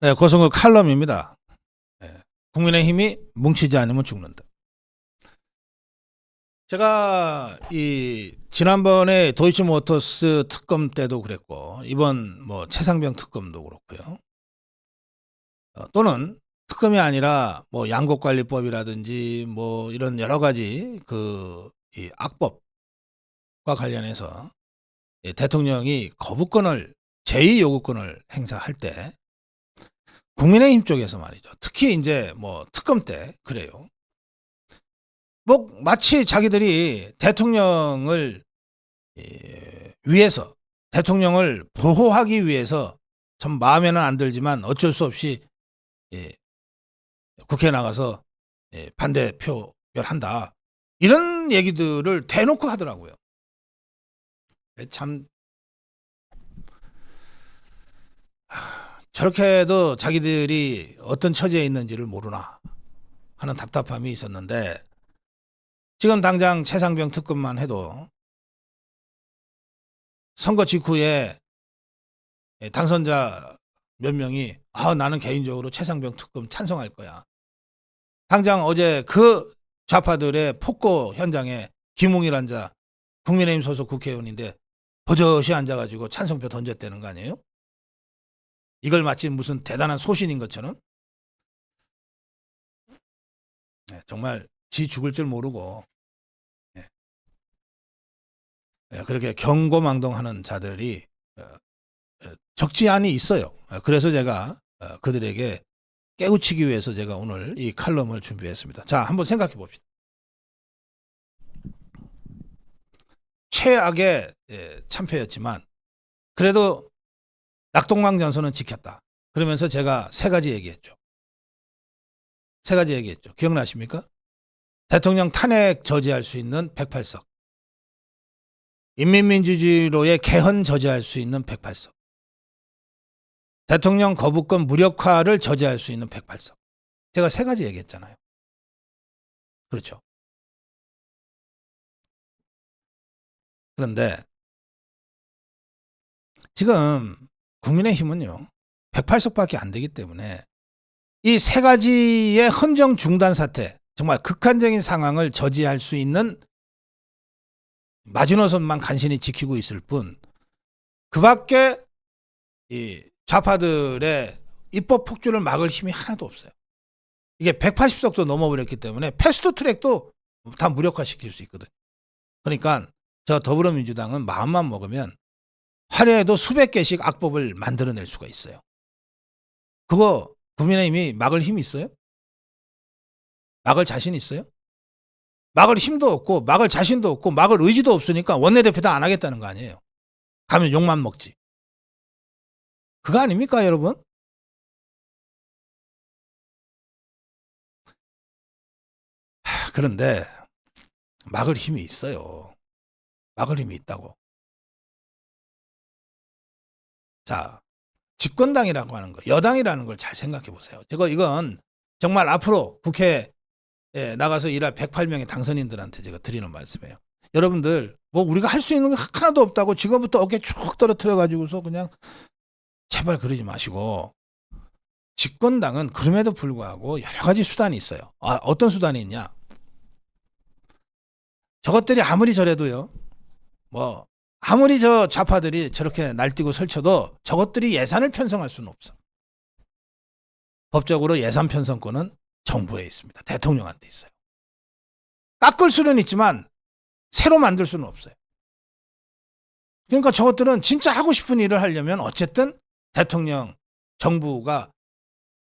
네, 고성그 칼럼입니다. 네, 국민의힘이 뭉치지 않으면 죽는다. 제가 지난번에 도이치모터스 특검 때도 그랬고 이번 최상병 특검도 그렇고요. 또는 특검이 아니라 양곡관리법이라든지 이런 여러 가지 이 악법과 관련해서 대통령이 거부권을 제2요구권을 행사할 때 국민의힘 쪽에서 말이죠. 특히 이제 특검 때 그래요. 마치 자기들이 대통령을 위해서, 대통령을 보호하기 위해서 참 마음에는 안 들지만 어쩔 수 없이 국회에 나가서 반대 표결한다. 이런 얘기들을 대놓고 하더라고요. 참 저렇게도 자기들이 어떤 처지에 있는지를 모르나 하는 답답함이 있었는데, 지금 당장 최상병 특검만 해도 선거 직후에 당선자 몇 명이 나는 개인적으로 최상병 특검 찬성할 거야. 당장 어제 그 좌파들의 폭거 현장에 김웅이란 자, 국민의힘 소속 국회의원인데 버젓이 앉아가지고 찬성표 던졌다는 거 아니에요? 이걸 마치 무슨 대단한 소신인 것처럼. 정말 지 죽을 줄 모르고 그렇게 경고망동하는 자들이 적지 않이 있어요. 그래서 제가 그들에게 깨우치기 위해서 제가 오늘 이 칼럼을 준비했습니다. 자, 한번 생각해 봅시다. 최악의 참패였지만 그래도 낙동강 전선은 지켰다. 그러면서 제가 세 가지 얘기했죠. 기억나십니까? 대통령 탄핵 저지할 수 있는 108석. 인민민주주의로의 개헌 저지할 수 있는 108석. 대통령 거부권 무력화를 저지할 수 있는 108석. 제가 세 가지 얘기했잖아요. 그렇죠. 그런데 지금 국민의힘은요, 108석밖에 안 되기 때문에 이 세 가지의 헌정 중단 사태, 정말 극한적인 상황을 저지할 수 있는 마지노선만 간신히 지키고 있을 뿐, 그 밖에 이 좌파들의 입법 폭주를 막을 힘이 하나도 없어요. 이게 180석도 넘어버렸기 때문에 패스트 트랙도 다 무력화시킬 수 있거든요. 그러니까 저 더불어민주당은 마음만 먹으면 화려해도 수백 개씩 악법을 만들어낼 수가 있어요. 그거 국민의힘이 막을 힘이 있어요? 막을 자신 있어요? 막을 힘도 없고 막을 자신도 없고 막을 의지도 없으니까 원내대표도 안 하겠다는 거 아니에요. 가면 욕만 먹지. 그거 아닙니까, 여러분? 그런데 막을 힘이 있어요. 막을 힘이 있다고. 자, 집권당이라고 하는 거, 여당이라는 걸 잘 생각해 보세요. 이건 정말 앞으로 국회에 나가서 일할 108명의 당선인들한테 제가 드리는 말씀이에요. 여러분들 우리가 할 수 있는 거 하나도 없다고 지금부터 어깨 쭉 떨어뜨려 가지고서 그냥 제발 그러지 마시고, 집권당은 그럼에도 불구하고 여러 가지 수단이 있어요. 어떤 수단이 있냐? 저것들이 아무리 저래도요, 아무리 저 좌파들이 저렇게 날뛰고 설쳐도 저것들이 예산을 편성할 수는 없어. 법적으로 예산 편성권은 정부에 있습니다. 대통령한테 있어요. 깎을 수는 있지만 새로 만들 수는 없어요. 그러니까 저것들은 진짜 하고 싶은 일을 하려면 어쨌든 대통령, 정부가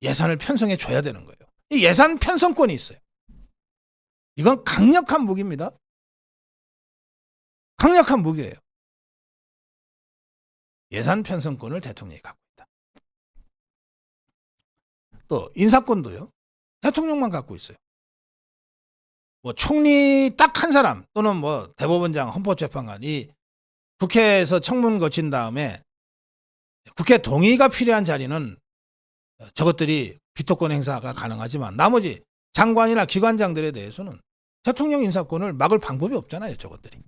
예산을 편성해 줘야 되는 거예요. 이 예산 편성권이 있어요. 이건 강력한 무기입니다. 강력한 무기예요. 예산 편성권을 대통령이 갖고 있다. 또 인사권도요, 대통령만 갖고 있어요. 총리 딱 한 사람 또는 대법원장, 헌법재판관이 국회에서 청문 거친 다음에 국회 동의가 필요한 자리는 저것들이 비토권 행사가 가능하지만 나머지 장관이나 기관장들에 대해서는 대통령 인사권을 막을 방법이 없잖아요, 저것들이.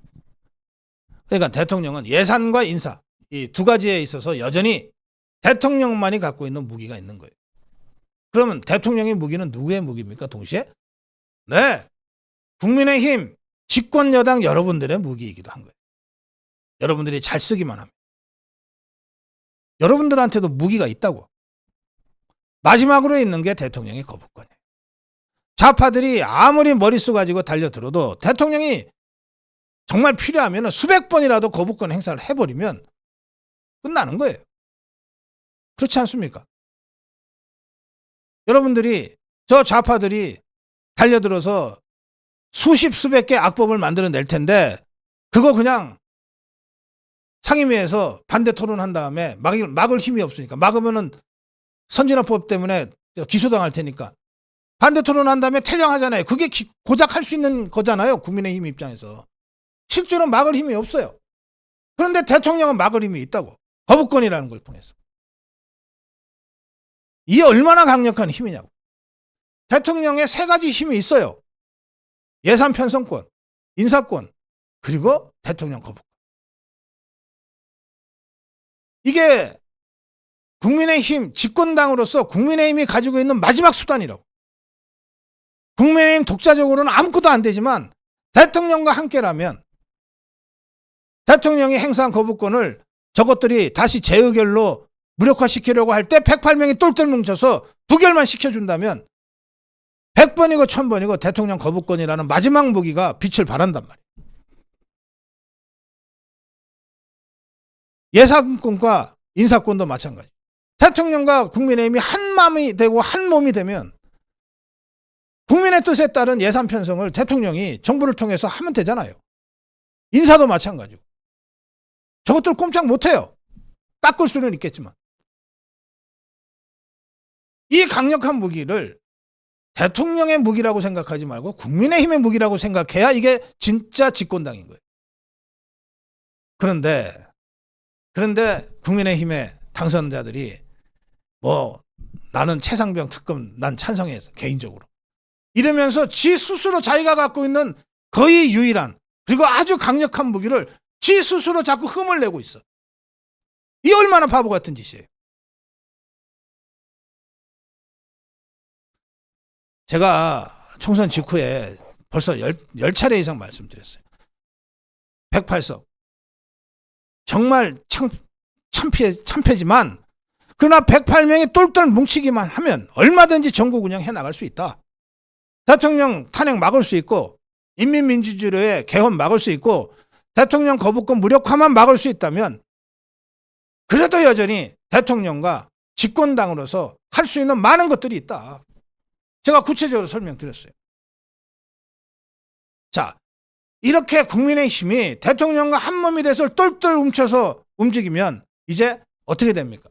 그러니까 대통령은 예산과 인사, 이 두 가지에 있어서 여전히 대통령만이 갖고 있는 무기가 있는 거예요. 그러면 대통령의 무기는 누구의 무기입니까? 동시에? 네. 국민의힘 집권 여당 여러분들의 무기이기도 한 거예요. 여러분들이 잘 쓰기만 하면. 여러분들한테도 무기가 있다고. 마지막으로 있는 게 대통령의 거부권이에요. 좌파들이 아무리 머릿수 가지고 달려들어도 대통령이 정말 필요하면 수백 번이라도 거부권 행사를 해버리면 끝나는 거예요. 그렇지 않습니까? 여러분들이 저 좌파들이 달려들어서 수십 수백 개 악법을 만들어낼 텐데 그거 그냥 상임위에서 반대 토론한 다음에 막을 힘이 없으니까 막으면은 선진화법 때문에 기소당할 테니까 반대 토론한 다음에 퇴장하잖아요. 그게 고작 할 수 있는 거잖아요. 국민의힘 입장에서. 실제로 막을 힘이 없어요. 그런데 대통령은 막을 힘이 있다고. 거부권이라는 걸 통해서. 이게 얼마나 강력한 힘이냐고. 대통령의 세 가지 힘이 있어요. 예산 편성권, 인사권, 그리고 대통령 거부권. 이게 국민의힘 집권당으로서 국민의힘이 가지고 있는 마지막 수단이라고. 국민의힘 독자적으로는 아무것도 안 되지만 대통령과 함께라면 대통령이 행사한 거부권을 저것들이 다시 재의결로 무력화시키려고 할 때 108명이 똘똘 뭉쳐서 부결만 시켜준다면 100번이고 1000번이고 대통령 거부권이라는 마지막 무기가 빛을 발한단 말이에요. 예산권과 인사권도 마찬가지. 대통령과 국민의힘이 한 마음이 되고 한 몸이 되면 국민의 뜻에 따른 예산 편성을 대통령이 정부를 통해서 하면 되잖아요. 인사도 마찬가지고. 저것들 꼼짝 못해요. 깎을 수는 있겠지만. 이 강력한 무기를 대통령의 무기라고 생각하지 말고 국민의힘의 무기라고 생각해야 이게 진짜 집권당인 거예요. 그런데 국민의힘의 당선자들이 나는 최상병 특검 난 찬성해서 개인적으로 이러면서 지 스스로 자기가 갖고 있는 거의 유일한 그리고 아주 강력한 무기를 지 스스로 자꾸 흠을 내고 있어. 이 얼마나 바보 같은 짓이에요. 제가 총선 직후에 벌써 10차례 이상 말씀드렸어요. 108석. 정말 참패지만 그러나 108명이 똘똘 뭉치기만 하면 얼마든지 전국 운영해 나갈 수 있다. 대통령 탄핵 막을 수 있고 인민민주주의의 개헌 막을 수 있고 대통령 거부권 무력화만 막을 수 있다면 그래도 여전히 대통령과 집권당으로서 할 수 있는 많은 것들이 있다. 제가 구체적으로 설명드렸어요. 자, 이렇게 국민의힘이 대통령과 한 몸이 돼서 똘똘 뭉쳐서 움직이면 이제 어떻게 됩니까?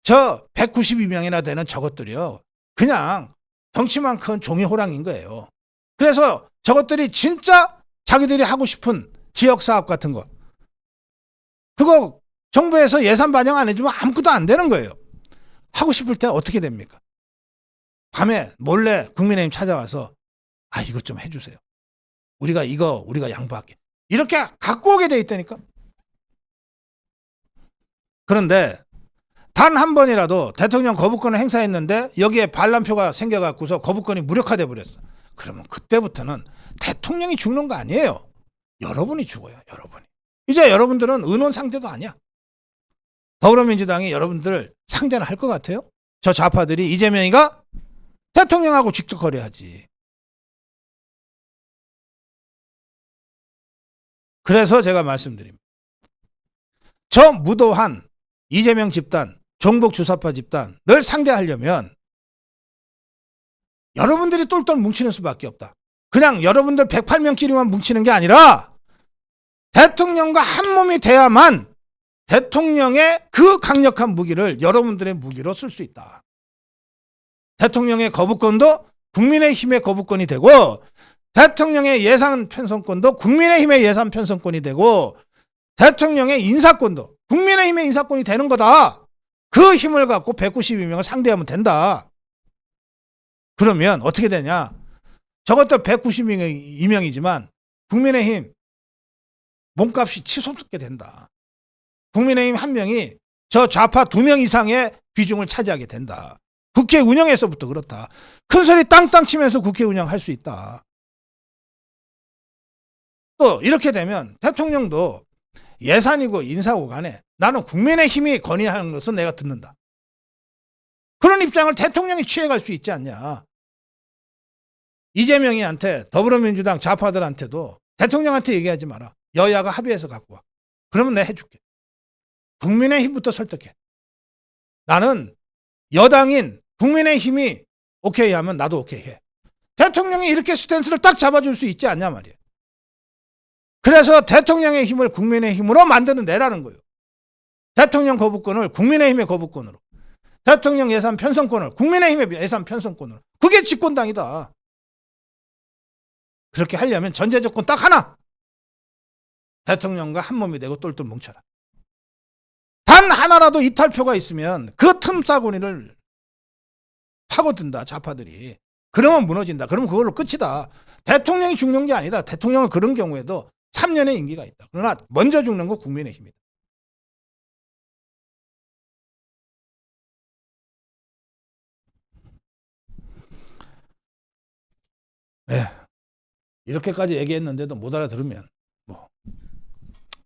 저 192명이나 되는 저것들이요. 그냥 덩치만 큰 종이 호랑이인 거예요. 그래서 저것들이 진짜 자기들이 하고 싶은 지역사업 같은 거 그거 정부에서 예산 반영 안 해주면 아무것도 안 되는 거예요. 하고 싶을 때 어떻게 됩니까? 밤에 몰래 국민의힘 찾아와서 이것 좀 해주세요. 우리가 양보할게. 이렇게 갖고 오게 돼 있다니까. 그런데 단 한 번이라도 대통령 거부권을 행사했는데 여기에 반란표가 생겨갖고서 거부권이 무력화돼 버렸어. 그러면 그때부터는 대통령이 죽는 거 아니에요. 여러분이 죽어요. 여러분이. 이제 여러분들은 의논 상대도 아니야. 더불어민주당이 여러분들을 상대는 할 것 같아요? 저 좌파들이 이재명이가 대통령하고 직접 거래하지. 그래서 제가 말씀드립니다. 저 무도한 이재명 집단, 종북 주사파 집단 늘 상대하려면 여러분들이 똘똘 뭉치는 수밖에 없다. 그냥 여러분들 108명끼리만 뭉치는 게 아니라 대통령과 한 몸이 돼야만 대통령의 그 강력한 무기를 여러분들의 무기로 쓸 수 있다. 대통령의 거부권도 국민의힘의 거부권이 되고 대통령의 예산 편성권도 국민의힘의 예산 편성권이 되고 대통령의 인사권도 국민의힘의 인사권이 되는 거다. 그 힘을 갖고 192명을 상대하면 된다. 그러면 어떻게 되냐? 저것도 192명이지만 국민의힘 몸값이 치솟게 된다. 국민의힘 한 명이 저 좌파 2명 이상의 비중을 차지하게 된다. 국회 운영에서부터 그렇다. 큰 소리 땅땅 치면서 국회 운영할 수 있다. 또 이렇게 되면 대통령도 예산이고 인사고 간에 나는 국민의힘이 건의하는 것은 내가 듣는다. 그런 입장을 대통령이 취해갈 수 있지 않냐. 이재명이한테 더불어민주당 좌파들한테도 대통령한테 얘기하지 마라. 여야가 합의해서 갖고 와. 그러면 내가 해줄게. 국민의힘부터 설득해. 나는 여당인 국민의힘이 오케이 하면 나도 오케이 해. 대통령이 이렇게 스탠스를 딱 잡아줄 수 있지 않냐 말이에요. 그래서 대통령의 힘을 국민의힘으로 만들어내라는 거예요. 대통령 거부권을 국민의힘의 거부권으로, 대통령 예산 편성권을 국민의힘의 예산 편성권으로. 그게 집권당이다. 그렇게 하려면 전제 조건 딱 하나. 대통령과 한 몸이 되고 똘똘 뭉쳐라. 단 하나라도 이탈표가 있으면 그 틈싸구니를 파고든다, 좌파들이. 그러면 무너진다. 그러면 그걸로 끝이다. 대통령이 죽는 게 아니다. 대통령은 그런 경우에도 3년의 임기가 있다. 그러나 먼저 죽는 건 국민의힘이다. 네. 이렇게까지 얘기했는데도 못 알아들으면 뭐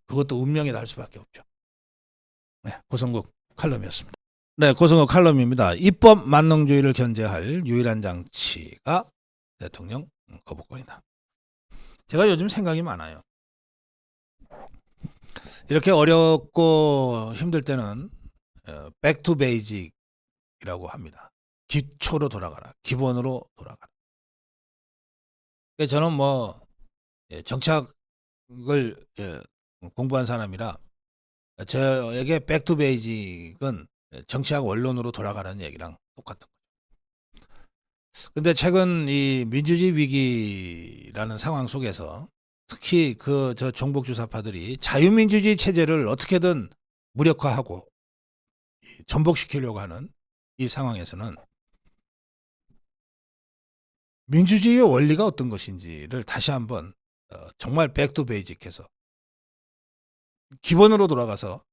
그것도 운명이다 할 수밖에 없죠. 네, 고성국 칼럼이었습니다. 네, 고성국 칼럼입니다. 입법 만능주의를 견제할 유일한 장치가 대통령 거부권이다. 제가 요즘 생각이 많아요. 이렇게 어렵고 힘들 때는 백투 베이직이라고 합니다. 기초로 돌아가라. 기본으로 돌아가라. 저는 뭐 정치학을 공부한 사람이라 저에게 백투 베이직은 정치학 원론으로 돌아가라는 얘기랑 똑같은 거죠. 근데 최근 이 민주주의 위기라는 상황 속에서 특히 저 종북주사파들이 자유민주주의 체제를 어떻게든 무력화하고 전복시키려고 하는 이 상황에서는 민주주의의 원리가 어떤 것인지를 다시 한번 정말 백투 베이직해서 기본으로 돌아가서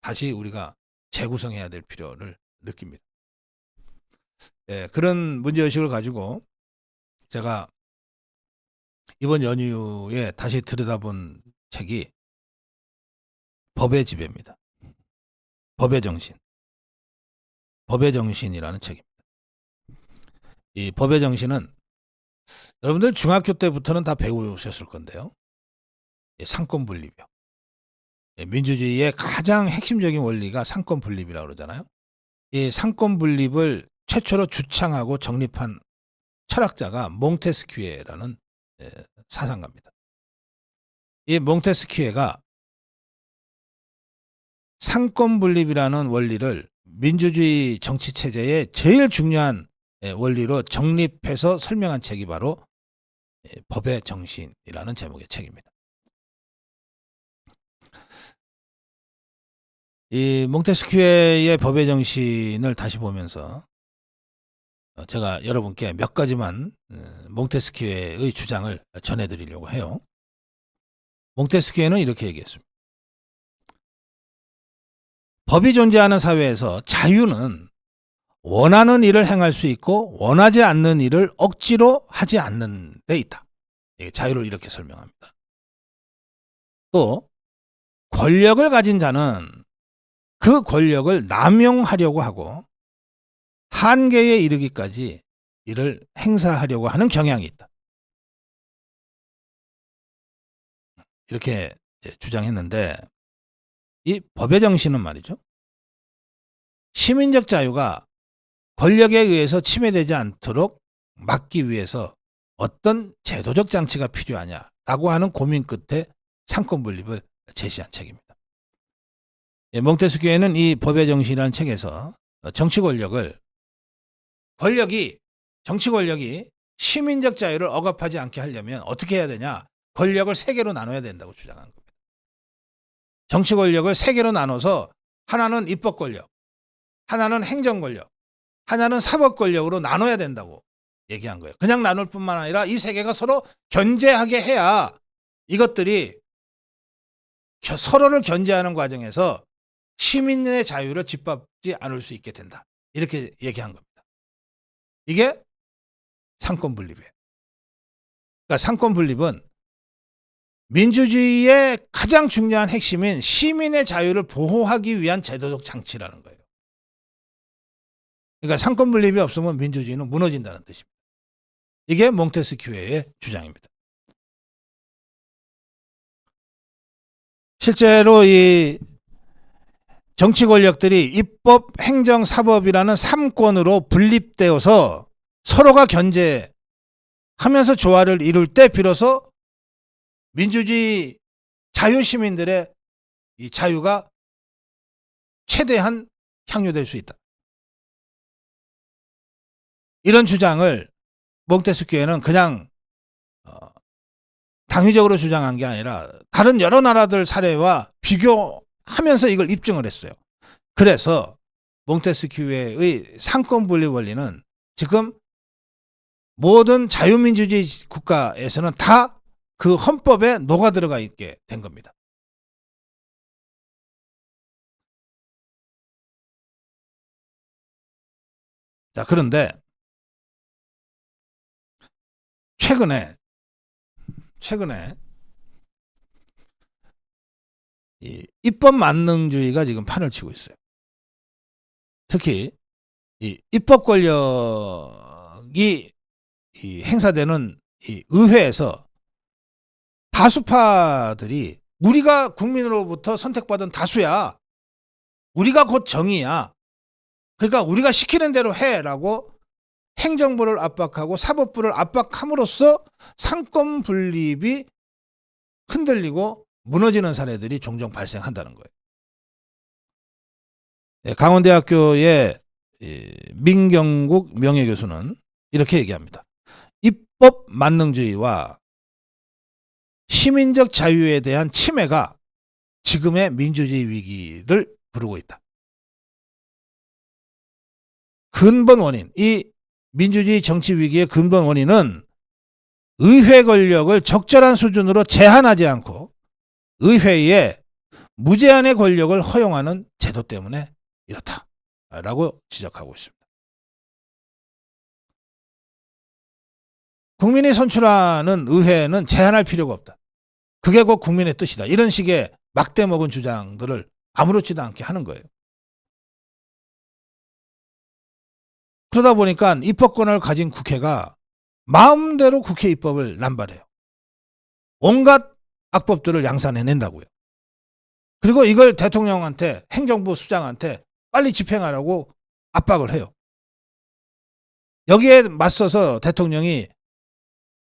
다시 우리가 재구성해야 될 필요를 느낍니다. 네, 그런 문제의식을 가지고 제가 이번 연휴에 다시 들여다본 책이 법의 지배입니다. 법의 정신. 법의 정신이라는 책입니다. 이 법의 정신은 여러분들 중학교 때부터는 다 배우셨을 건데요. 상권 분립이요. 민주주의의 가장 핵심적인 원리가 상권 분립이라고 그러잖아요. 이 상권 분립을 최초로 주창하고 정립한 철학자가 몽테스키에라는 사상가입니다. 이 몽테스키에가 상권 분립이라는 원리를 민주주의 정치 체제의 제일 중요한 원리로 정립해서 설명한 책이 바로 법의 정신이라는 제목의 책입니다. 이 몽테스키에의 법의 정신을 다시 보면서 제가 여러분께 몇 가지만 몽테스키에의 주장을 전해드리려고 해요. 몽테스키에는 이렇게 얘기했습니다. 법이 존재하는 사회에서 자유는 원하는 일을 행할 수 있고 원하지 않는 일을 억지로 하지 않는 데 있다. 자유를 이렇게 설명합니다. 또 권력을 가진 자는 그 권력을 남용하려고 하고 한계에 이르기까지 이를 행사하려고 하는 경향이 있다. 이렇게 주장했는데 이 법의 정신은 말이죠. 시민적 자유가 권력에 의해서 침해되지 않도록 막기 위해서 어떤 제도적 장치가 필요하냐라고 하는 고민 끝에 상권 분립을 제시한 책입니다. 몽테스키에는 이 법의 정신이라는 책에서 정치 권력이 시민적 자유를 억압하지 않게 하려면 어떻게 해야 되냐? 권력을 3개로 나눠야 된다고 주장한 겁니다. 정치 권력을 3개로 나눠서 하나는 입법 권력, 하나는 행정 권력, 하나는 사법 권력으로 나눠야 된다고 얘기한 거예요. 그냥 나눌 뿐만 아니라 이 3개가 서로 견제하게 해야 이것들이 서로를 견제하는 과정에서 시민의 자유를 짓밟지 않을 수 있게 된다. 이렇게 얘기한 겁니다. 이게 상권 분립이에요. 그러니까 상권 분립은 민주주의의 가장 중요한 핵심인 시민의 자유를 보호하기 위한 제도적 장치라는 거예요. 그러니까 상권 분립이 없으면 민주주의는 무너진다는 뜻입니다. 이게 몽테스키웨의 주장입니다. 실제로 이 정치 권력들이 입법, 행정, 사법이라는 3권으로 분립되어서 서로가 견제하면서 조화를 이룰 때 비로소 민주주의 자유시민들의 이 자유가 최대한 향유될 수 있다. 이런 주장을 몽테스키웨는 그냥 당위적으로 주장한 게 아니라 다른 여러 나라들 사례와 비교하면서 이걸 입증을 했어요. 그래서 몽테스키웨의 상권 분립 원리는 지금 모든 자유민주주의 국가에서는 다 그 헌법에 녹아 들어가 있게 된 겁니다. 자, 그런데 최근에 이 입법 만능주의가 지금 판을 치고 있어요. 특히 이 입법 권력이 이 행사되는 이 의회에서 다수파들이 우리가 국민으로부터 선택받은 다수야. 우리가 곧 정의야. 그러니까 우리가 시키는 대로 해라고 행정부를 압박하고 사법부를 압박함으로써 상권 분립이 흔들리고 무너지는 사례들이 종종 발생한다는 거예요. 강원대학교의 민경국 명예교수는 이렇게 얘기합니다. 입법 만능주의와 시민적 자유에 대한 침해가 지금의 민주주의 위기를 부르고 있다. 근본 원인, 이 민주주의 정치 위기의 근본 원인은 의회 권력을 적절한 수준으로 제한하지 않고 의회에 무제한의 권력을 허용하는 제도 때문에 이렇다라고 지적하고 있습니다. 국민이 선출하는 의회는 제한할 필요가 없다. 그게 곧 국민의 뜻이다. 이런 식의 막대먹은 주장들을 아무렇지도 않게 하는 거예요. 그러다 보니까 입법권을 가진 국회가 마음대로 국회 입법을 남발해요. 온갖 악법들을 양산해낸다고요. 그리고 이걸 대통령한테, 행정부 수장한테 빨리 집행하라고 압박을 해요. 여기에 맞서서 대통령이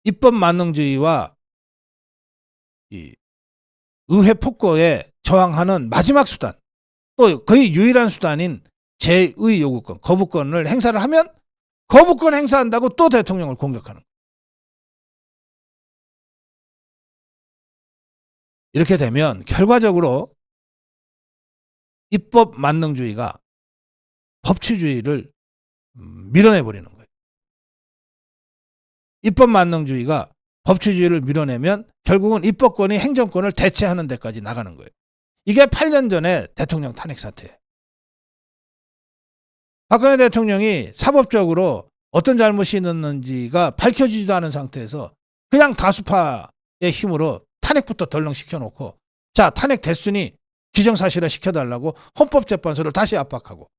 입법 만능주의와 이 의회 폭거에 저항하는 마지막 수단, 또 거의 유일한 수단인 제의 요구권, 거부권을 행사를 하면 거부권 행사한다고 또 대통령을 공격하는 거예요. 이렇게 되면 결과적으로 입법 만능주의가 법치주의를 밀어내버리는 거예요. 입법 만능주의가 법치주의를 밀어내면 결국은 입법권이 행정권을 대체하는 데까지 나가는 거예요. 이게 8년 전에 대통령 탄핵 사태예요. 박근혜 대통령이 사법적으로 어떤 잘못이 있었는지가 밝혀지지도 않은 상태에서 그냥 다수파의 힘으로 탄핵부터 덜렁 시켜놓고, 자, 탄핵 됐으니 기정사실화 시켜달라고 헌법재판소를 다시 압박하고,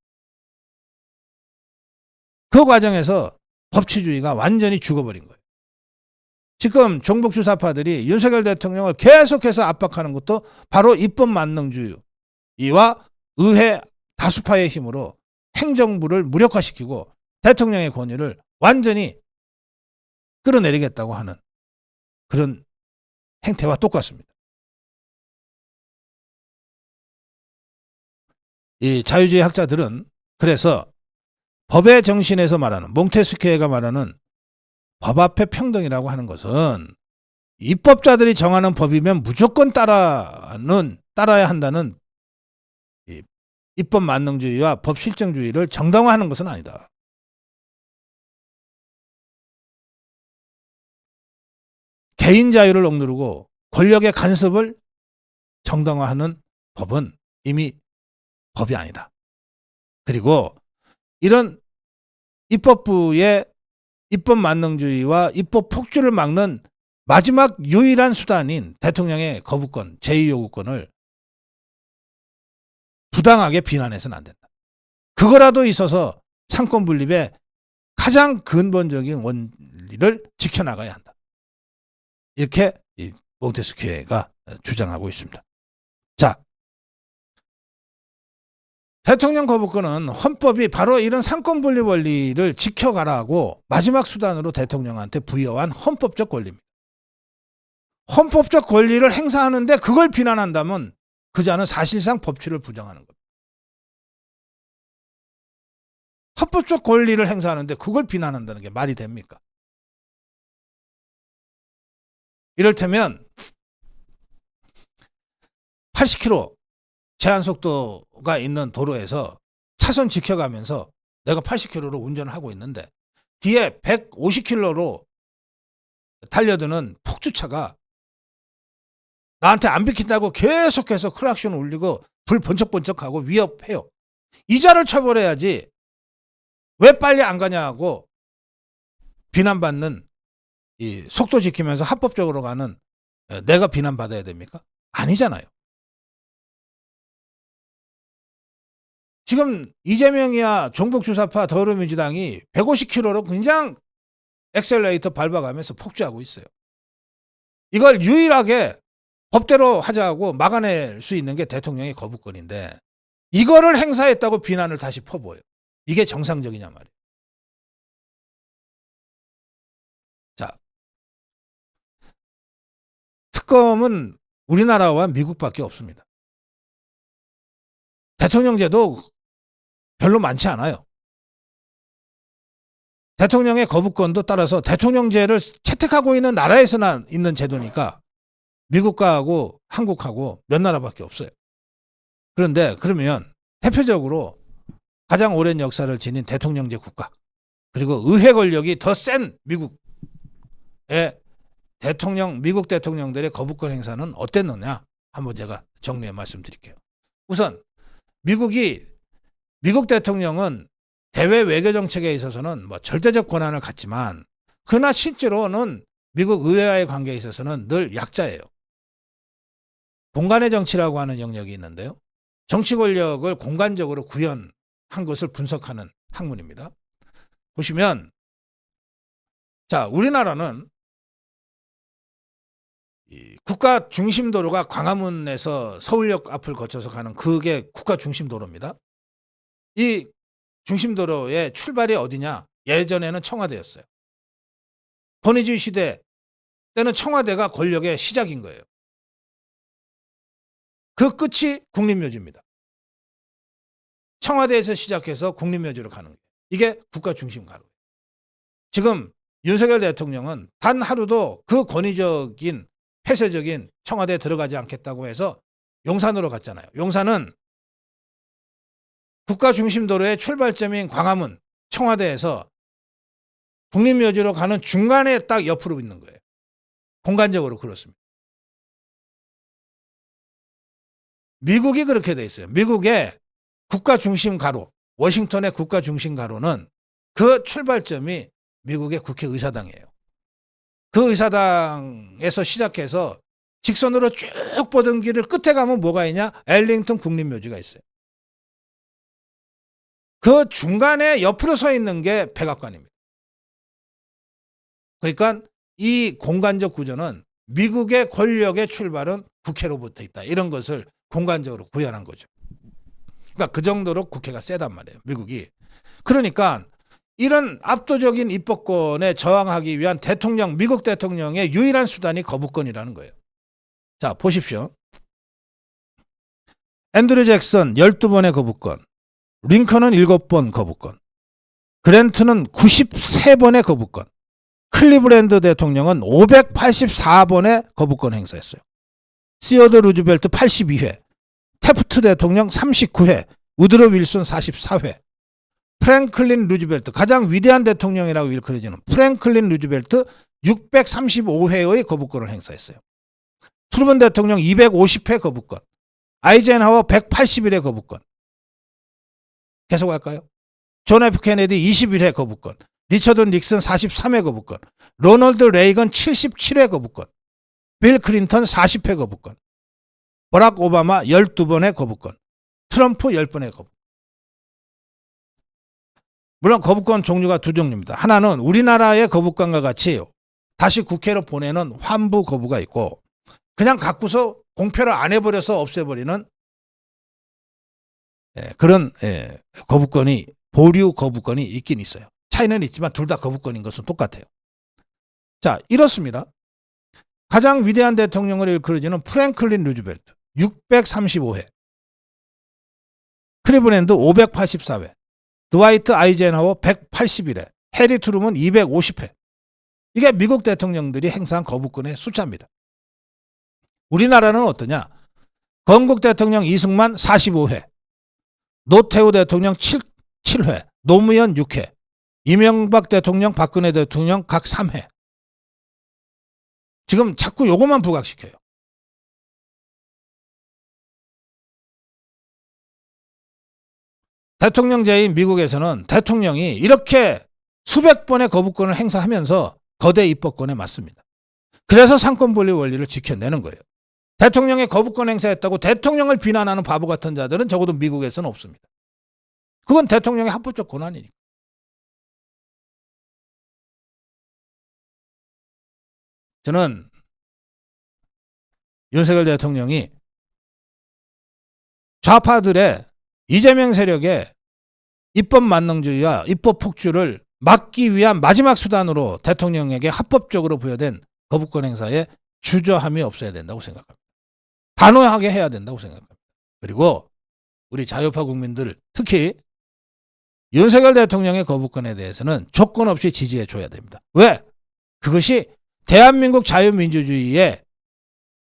그 과정에서 법치주의가 완전히 죽어버린 거예요. 지금 종북 주사파들이 윤석열 대통령을 계속해서 압박하는 것도 바로 입법 만능주의와 의회 다수파의 힘으로 행정부를 무력화시키고 대통령의 권위를 완전히 끌어내리겠다고 하는 그런 행태와 똑같습니다. 이 자유주의 학자들은 그래서 법의 정신에서 말하는, 몽테스키웨가 말하는 법 앞에 평등이라고 하는 것은 입법자들이 정하는 법이면 무조건 따라야 한다는 입법 만능주의와 법 실정주의를 정당화하는 것은 아니다. 개인 자유를 억누르고 권력의 간섭을 정당화하는 법은 이미 법이 아니다. 그리고 이런 입법부의 입법 만능주의와 입법 폭주를 막는 마지막 유일한 수단인 대통령의 거부권, 제2요구권을 부당하게 비난해서는 안 된다. 그거라도 있어서 상권 분립의 가장 근본적인 원리를 지켜나가야 한다. 이렇게 몽테스키에가 주장하고 있습니다. 자, 대통령 거부권은 헌법이 바로 이런 상권 분립 원리를 지켜가라고 마지막 수단으로 대통령한테 부여한 헌법적 권리입니다. 헌법적 권리를 행사하는데 그걸 비난한다면 그 자는 사실상 법치를 부정하는 겁니다. 헌법적 권리를 행사하는데 그걸 비난한다는 게 말이 됩니까? 이를테면 80km 제한 속도가 있는 도로에서 차선 지켜가면서 내가 80km로 운전을 하고 있는데 뒤에 150km로 달려드는 폭주차가 나한테 안 비킨다고 계속해서 클락션 울리고 불 번쩍번쩍하고 위협해요. 이 자를 처벌해야지 왜 빨리 안 가냐고 비난받는 이 속도 지키면서 합법적으로 가는 내가 비난받아야 됩니까? 아니잖아요. 지금 이재명이야 종북주사파 더불어민주당이 150km로 그냥 엑셀레이터 밟아가면서 폭주하고 있어요. 이걸 유일하게 법대로 하자고 막아낼 수 있는 게 대통령의 거부권인데 이거를 행사했다고 비난을 다시 퍼부어요. 이게 정상적이냐 말이에요. 자, 특검은 우리나라와 미국밖에 없습니다. 대통령제도 별로 많지 않아요. 대통령의 거부권도 따라서 대통령제를 채택하고 있는 나라에서나 있는 제도니까 미국하고 한국하고 몇 나라밖에 없어요. 그런데 그러면 대표적으로 가장 오랜 역사를 지닌 대통령제 국가 그리고 의회 권력이 더 센 미국의 미국 대통령들의 거부권 행사는 어땠느냐 한번 제가 정리해 말씀드릴게요. 우선 미국 대통령은 대외 외교 정책에 있어서는 뭐 절대적 권한을 갖지만 그러나 실제로는 미국 의회와의 관계에 있어서는 늘 약자예요. 공간의 정치라고 하는 영역이 있는데요. 정치 권력을 공간적으로 구현한 것을 분석하는 학문입니다. 보시면 자, 우리나라는 이 국가 중심도로가 광화문에서 서울역 앞을 거쳐서 가는 그게 국가 중심도로입니다. 이 중심도로의 출발이 어디냐? 예전에는 청와대였어요. 권위주의 시대 때는 청와대가 권력의 시작인 거예요. 그 끝이 국립묘지입니다. 청와대에서 시작해서 국립묘지로 가는 거예요. 이게 국가 중심 가로. 지금 윤석열 대통령은 단 하루도 그 권위적인 폐쇄적인 청와대에 들어가지 않겠다고 해서 용산으로 갔잖아요. 용산은 국가 중심도로의 출발점인 광화문 청와대에서 국립묘지로 가는 중간에 딱 옆으로 있는 거예요. 공간적으로 그렇습니다. 미국이 그렇게 돼 있어요. 미국의 국가 중심 가로, 워싱턴의 국가 중심 가로는 그 출발점이 미국의 국회의사당이에요. 그 의사당에서 시작해서 직선으로 쭉 뻗은 길을 끝에 가면 뭐가 있냐? 엘링턴 국립묘지가 있어요. 그 중간에 옆으로 서 있는 게 백악관입니다. 그러니까 이 공간적 구조는 미국의 권력의 출발은 국회로부터 있다. 이런 것을 공간적으로 구현한 거죠. 그러니까 그 정도로 국회가 세단 말이에요. 미국이. 그러니까 이런 압도적인 입법권에 저항하기 위한 미국 대통령의 유일한 수단이 거부권이라는 거예요. 자, 보십시오. 앤드류 잭슨 12번의 거부권, 링컨은 7번 거부권, 그랜트는 93번의 거부권, 클리브랜드 대통령은 584번의 거부권 행사했어요. 시어더 루즈벨트 82회, 태프트 대통령 39회, 우드로 윌슨 44회, 프랭클린 루즈벨트, 가장 위대한 대통령이라고 일컬어지는 프랭클린 루즈벨트 635회의 거부권을 행사했어요. 트루먼 대통령 250회 거부권, 아이젠하워 181회 거부권. 계속 할까요? 존 F 케네디 21회 거부권, 리처드 닉슨 43회 거부권, 로널드 레이건 77회 거부권, 빌 클린턴 40회 거부권, 버락 오바마 12번의 거부권, 트럼프 10번의 거부권. 물론 거부권 종류가 두 종류입니다. 하나는 우리나라의 거부권과 같이 다시 국회로 보내는 환부 거부가 있고, 그냥 갖고서 공표를 안 해버려서 없애버리는 그런 거부권이, 보류 거부권이 있긴 있어요. 차이는 있지만 둘 다 거부권인 것은 똑같아요. 자, 이렇습니다. 가장 위대한 대통령을 일컬어지는 프랭클린 루즈벨트 635회, 클리브랜드 584회, 드와이트 아이젠하워 181회, 해리 트루먼 250회. 이게 미국 대통령들이 행사한 거부권의 숫자입니다. 우리나라는 어떠냐? 건국 대통령 이승만 45회, 노태우 대통령 7회, 노무현 6회, 이명박 대통령, 박근혜 대통령 각 3회. 지금 자꾸 요것만 부각시켜요. 대통령제인 미국에서는 대통령이 이렇게 수백 번의 거부권을 행사하면서 거대 입법권에 맞습니다. 그래서 상권분리 원리를 지켜내는 거예요. 대통령의 거부권 행사했다고 대통령을 비난하는 바보 같은 자들은 적어도 미국에서는 없습니다. 그건 대통령의 합법적 권한이니까. 저는 윤석열 대통령이 좌파들의 이재명 세력의 입법 만능주의와 입법 폭주를 막기 위한 마지막 수단으로 대통령에게 합법적으로 부여된 거부권 행사에 주저함이 없어야 된다고 생각합니다. 단호하게 해야 된다고 생각합니다. 그리고 우리 자유파 국민들, 특히 윤석열 대통령의 거부권에 대해서는 조건 없이 지지해 줘야 됩니다. 왜? 그것이 대한민국 자유민주주의의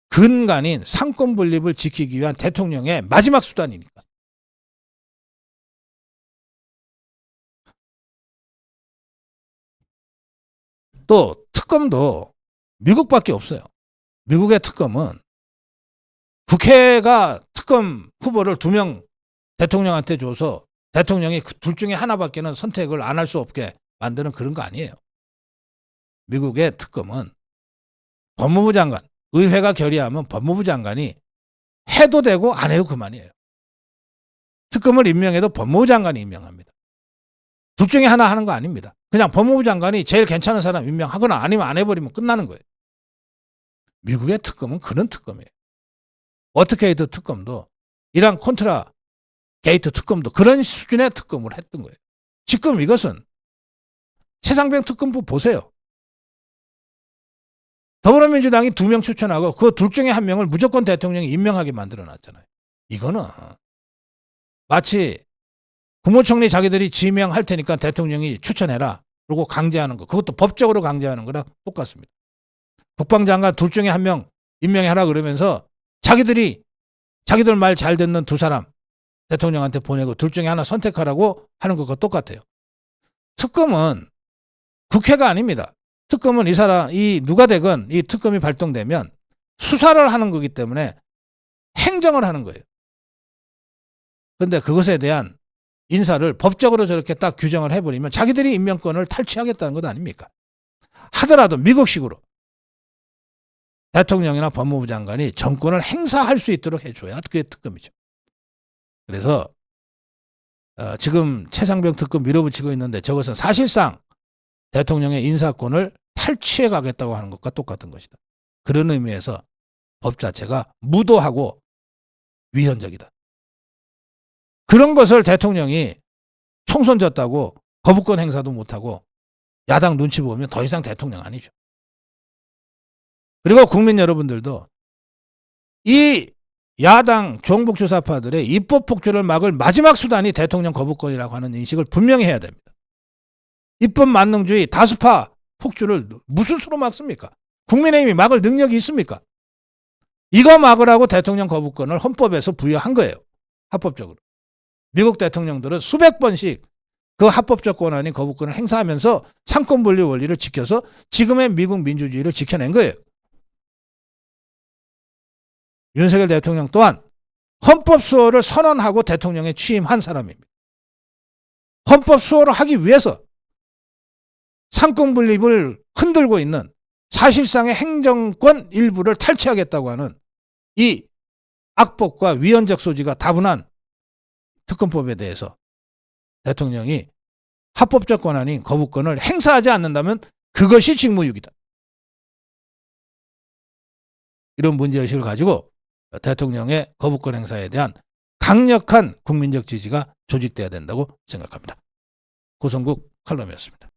근간인 상권 분립을 지키기 위한 대통령의 마지막 수단이니까. 또 특검도 미국밖에 없어요. 미국의 특검은 국회가 특검 후보를 2명 대통령한테 줘서 대통령이 그 둘 중에 하나밖에는 선택을 안 할 수 없게 만드는 그런 거 아니에요. 미국의 특검은 법무부 장관, 의회가 결의하면 법무부 장관이 해도 되고 안 해도 그만이에요. 특검을 임명해도 법무부 장관이 임명합니다. 둘 중에 하나 하는 거 아닙니다. 그냥 법무부 장관이 제일 괜찮은 사람 임명하거나 아니면 안 해버리면 끝나는 거예요. 미국의 특검은 그런 특검이에요. 워터게이트 특검도, 이란 콘트라 게이트 특검도 그런 수준의 특검을 했던 거예요. 지금 이것은 최상병 특검부 보세요. 더불어민주당이 2명 추천하고 그 둘 중에 1명을 무조건 대통령이 임명하게 만들어놨잖아요. 이거는 마치 국무총리 자기들이 지명할 테니까 대통령이 추천해라. 그리고 강제하는 거. 그것도 법적으로 강제하는 거랑 똑같습니다. 국방장관 둘 중에 1명 임명해라 그러면서 자기들 말 잘 듣는 2사람 대통령한테 보내고 둘 중에 하나 선택하라고 하는 것과 똑같아요. 특검은 국회가 아닙니다. 특검은 누가 되건 이 특검이 발동되면 수사를 하는 거기 때문에 행정을 하는 거예요. 그런데 그것에 대한 인사를 법적으로 저렇게 딱 규정을 해버리면 자기들이 임명권을 탈취하겠다는 것 아닙니까? 하더라도 미국식으로 대통령이나 법무부 장관이 정권을 행사할 수 있도록 해줘야 그게 특검이죠. 그래서 지금 최상병 특검 밀어붙이고 있는데 저것은 사실상 대통령의 인사권을 탈취해 가겠다고 하는 것과 똑같은 것이다. 그런 의미에서 법 자체가 무도하고 위헌적이다. 그런 것을 대통령이 총선 졌다고 거부권 행사도 못하고 야당 눈치 보면 더 이상 대통령 아니죠. 그리고 국민 여러분들도 이 야당 종북주사파들의 입법 폭주를 막을 마지막 수단이 대통령 거부권이라고 하는 인식을 분명히 해야 됩니다. 입법 만능주의 다수파 폭주를 무슨 수로 막습니까? 국민의힘이 막을 능력이 있습니까? 이거 막으라고 대통령 거부권을 헌법에서 부여한 거예요. 합법적으로. 미국 대통령들은 수백 번씩 그 합법적 권한인 거부권을 행사하면서 상권분리 원리를 지켜서 지금의 미국 민주주의를 지켜낸 거예요. 윤석열 대통령 또한 헌법 수호를 선언하고 대통령에 취임한 사람입니다. 헌법 수호를 하기 위해서 상권 분립을 흔들고 있는 사실상의 행정권 일부를 탈취하겠다고 하는 이 악법과 위헌적 소지가 다분한 특검법에 대해서 대통령이 합법적 권한인 거부권을 행사하지 않는다면 그것이 직무유기다. 이런 문제의식을 가지고 대통령의 거부권 행사에 대한 강력한 국민적 지지가 조직돼야 된다고 생각합니다. 고성국 칼럼이었습니다.